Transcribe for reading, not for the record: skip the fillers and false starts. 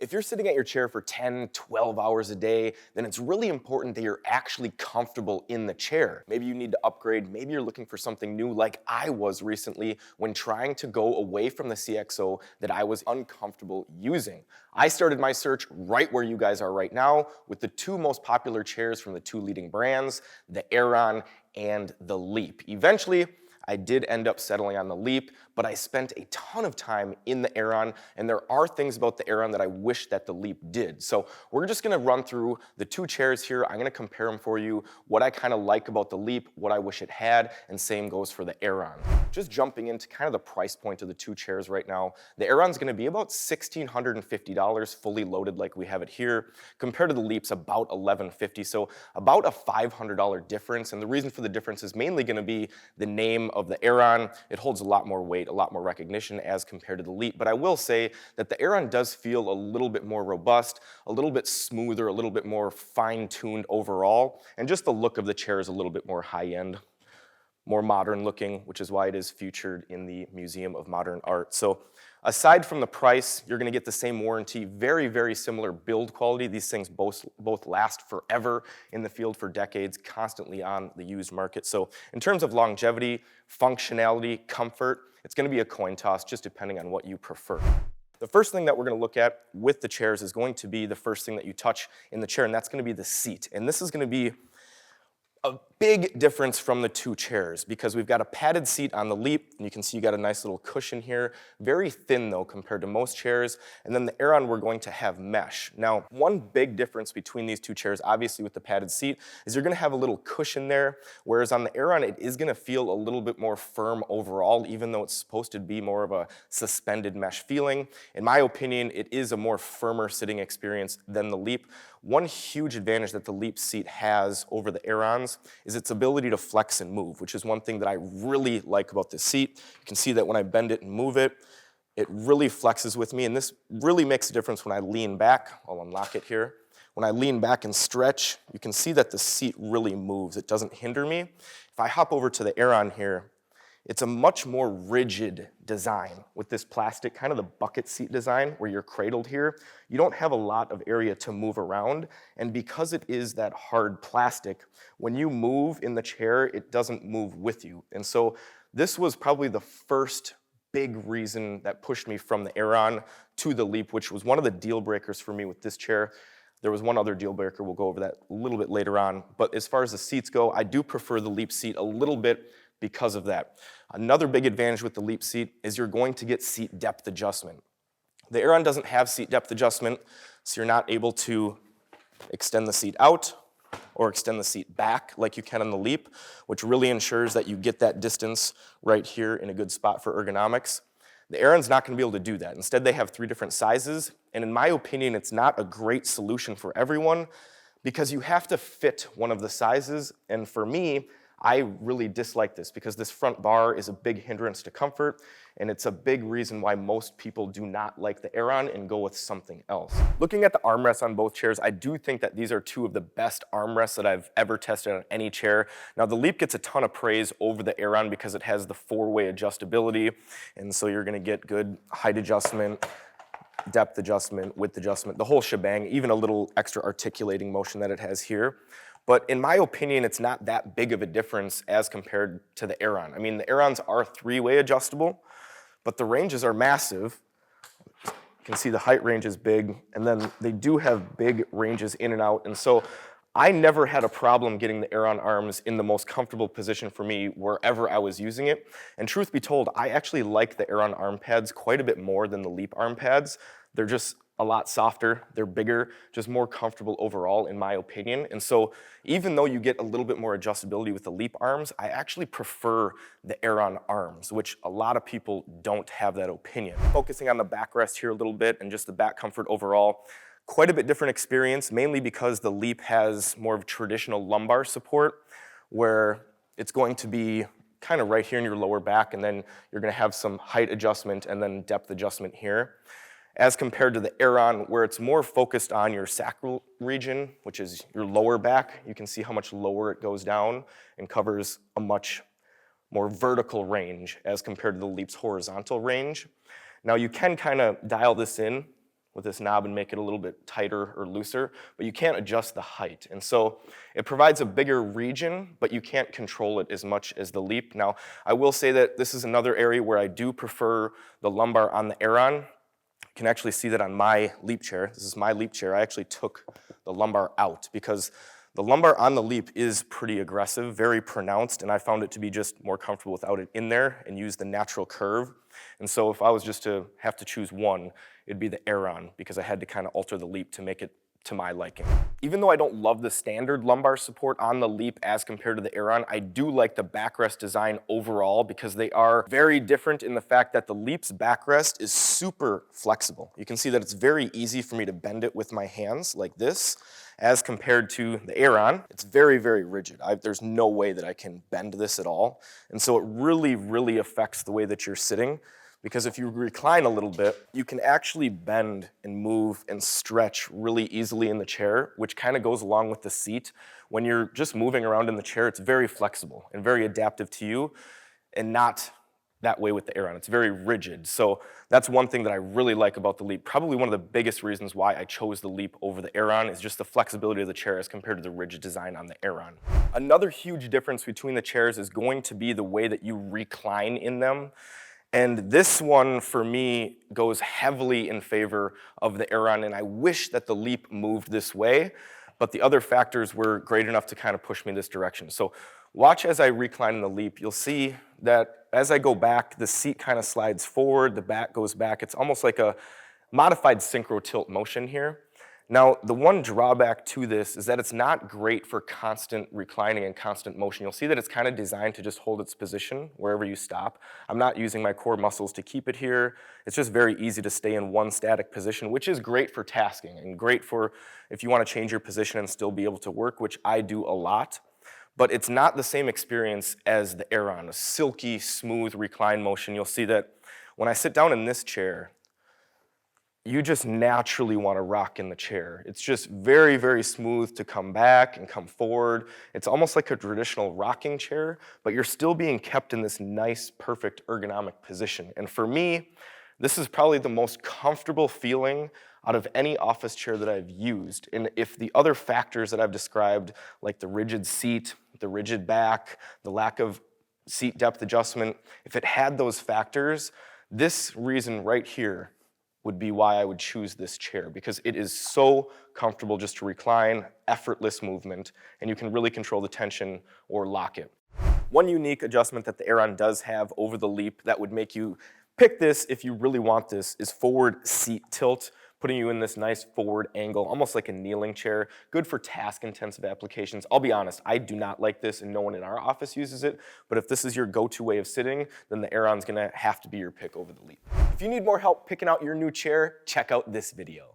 If you're sitting at your chair for 10, 12 hours a day, then it's really important that you're actually comfortable in the chair. Maybe you need to upgrade, maybe you're looking for something new like I was recently when trying to go away from the CXO that I was uncomfortable using. I started my search right where you guys are right now with the two most popular chairs from the two leading brands, the Aeron and the Leap. Eventually, I did end up settling on the Leap, but I spent a ton of time in the Aeron, and there are things about the Aeron that I wish that the Leap did. So we're just gonna run through the two chairs here. I'm gonna compare them for you, what I kind of like about the Leap, what I wish it had, and same goes for the Aeron. Just jumping into kind of the price point of the two chairs right now, the Aeron's gonna be about $1,650 fully loaded like we have it here, compared to the Leap's about $1,150, so about a $500 difference, and the reason for the difference is mainly gonna be the name of the Aeron. It holds a lot more weight, a lot more recognition as compared to the Leap, but I will say that the Aeron does feel a little bit more robust, a little bit smoother, a little bit more fine-tuned overall, and just the look of the chair is a little bit more high-end, more modern looking, which is why it is featured in the Museum of Modern Art. So aside from the price, you're gonna get the same warranty, very, very similar build quality. These things both last forever in the field for decades, constantly on the used market. So in terms of longevity, functionality, comfort, it's gonna be a coin toss just depending on what you prefer. The first thing that we're gonna look at with the chairs is going to be the first thing that you touch in the chair, and that's gonna be the seat. And this is gonna be a big difference from the two chairs because we've got a padded seat on the Leap, and you can see you got a nice little cushion here. Very thin though compared to most chairs. And then the Aeron, we're going to have mesh. Now, one big difference between these two chairs, obviously with the padded seat, is you're gonna have a little cushion there, whereas on the Aeron, it is gonna feel a little bit more firm overall, even though it's supposed to be more of a suspended mesh feeling. In my opinion, it is a more firmer sitting experience than the Leap. One huge advantage that the Leap seat has over the Aerons is its ability to flex and move, which is one thing that I really like about this seat. You can see that when I bend it and move it, it really flexes with me, and this really makes a difference when I lean back. I'll unlock it here. When I lean back and stretch, you can see that the seat really moves. It doesn't hinder me. If I hop over to the Aeron here, it's a much more rigid design with this plastic, kind of the bucket seat design where you're cradled here. You don't have a lot of area to move around, and because it is that hard plastic, when you move in the chair, it doesn't move with you. And so this was probably the first big reason that pushed me from the Aeron to the Leap, which was one of the deal breakers for me with this chair. There was one other deal breaker, we'll go over that a little bit later on, but as far as the seats go, I do prefer the Leap seat a little bit because of that. Another big advantage with the Leap seat is you're going to get seat depth adjustment. The Aeron doesn't have seat depth adjustment, so you're not able to extend the seat out or extend the seat back like you can on the Leap, which really ensures that you get that distance right here in a good spot for ergonomics. The Aeron's not gonna be able to do that. Instead, they have 3 different sizes, and in my opinion, it's not a great solution for everyone because you have to fit one of the sizes, and for me, I really dislike this because this front bar is a big hindrance to comfort, and it's a big reason why most people do not like the Aeron and go with something else. Looking at the armrests on both chairs, I do think that these are 2 of the best armrests that I've ever tested on any chair. Now the Leap gets a ton of praise over the Aeron because it has the 4-way adjustability, and so you're gonna get good height adjustment, depth adjustment, width adjustment, the whole shebang, even a little extra articulating motion that it has here. But in my opinion, it's not that big of a difference as compared to the Aeron. I mean, the Aerons are 3-way adjustable, but the ranges are massive. You can see the height range is big, and then they do have big ranges in and out. And so I never had a problem getting the Aeron arms in the most comfortable position for me wherever I was using it. And truth be told, I actually like the Aeron arm pads quite a bit more than the Leap arm pads. They're just a lot softer, they're bigger, just more comfortable overall in my opinion. And so even though you get a little bit more adjustability with the Leap arms, I actually prefer the Aeron arms, which a lot of people don't have that opinion. Focusing on the backrest here a little bit and just the back comfort overall, quite a bit different experience, mainly because the Leap has more of traditional lumbar support where it's going to be kind of right here in your lower back, and then you're gonna have some height adjustment and then depth adjustment here, as compared to the Aeron, where it's more focused on your sacral region, which is your lower back. You can see how much lower it goes down and covers a much more vertical range as compared to the Leap's horizontal range. Now you can kind of dial this in with this knob and make it a little bit tighter or looser, but you can't adjust the height. And so it provides a bigger region, but you can't control it as much as the Leap. Now, I will say that this is another area where I do prefer the lumbar on the Aeron. You can actually see that on my Leap chair. This is my Leap chair. I actually took the lumbar out because the lumbar on the Leap is pretty aggressive, very pronounced, and I found it to be just more comfortable without it in there and use the natural curve. And so if I was just to have to choose one, it'd be the Aeron, because I had to kind of alter the Leap to make it to my liking. Even though I don't love the standard lumbar support on the Leap as compared to the Aeron, I do like the backrest design overall because they are very different in the fact that the Leap's backrest is super flexible. You can see that it's very easy for me to bend it with my hands like this, as compared to the Aeron. It's very, very rigid. There's no way that I can bend this at all. And so it really, really affects the way that you're sitting, because if you recline a little bit, you can actually bend and move and stretch really easily in the chair, which kind of goes along with the seat. When you're just moving around in the chair, it's very flexible and very adaptive to you, and not that way with the Aeron. It's very rigid. So that's one thing that I really like about the Leap. Probably one of the biggest reasons why I chose the Leap over the Aeron is just the flexibility of the chair as compared to the rigid design on the Aeron. Another huge difference between the chairs is going to be the way that you recline in them. And this one, for me, goes heavily in favor of the Aeron, and I wish that the Leap moved this way, but the other factors were great enough to kind of push me this direction. So watch as I recline in the Leap. You'll see that as I go back, the seat kind of slides forward, the back goes back. It's almost like a modified synchro tilt motion here. Now, the one drawback to this is that it's not great for constant reclining and constant motion. You'll see that it's kind of designed to just hold its position wherever you stop. I'm not using my core muscles to keep it here. It's just very easy to stay in one static position, which is great for tasking and great for if you want to change your position and still be able to work, which I do a lot. But it's not the same experience as the Aeron, a silky, smooth recline motion. You'll see that when I sit down in this chair, you just naturally want to rock in the chair. It's just very, very smooth to come back and come forward. It's almost like a traditional rocking chair, but you're still being kept in this nice, perfect ergonomic position. And for me, this is probably the most comfortable feeling out of any office chair that I've used. And if the other factors that I've described, like the rigid seat, the rigid back, the lack of seat depth adjustment, if it had those factors, this reason right here would be why I would choose this chair, because it is so comfortable just to recline, effortless movement, and you can really control the tension or lock it. One unique adjustment that the Aeron does have over the Leap that would make you pick this if you really want this is forward seat tilt, putting you in this nice forward angle, almost like a kneeling chair, good for task-intensive applications. I'll be honest, I do not like this, and no one in our office uses it, but if this is your go-to way of sitting, then the Aeron's gonna have to be your pick over the Leap. If you need more help picking out your new chair, check out this video.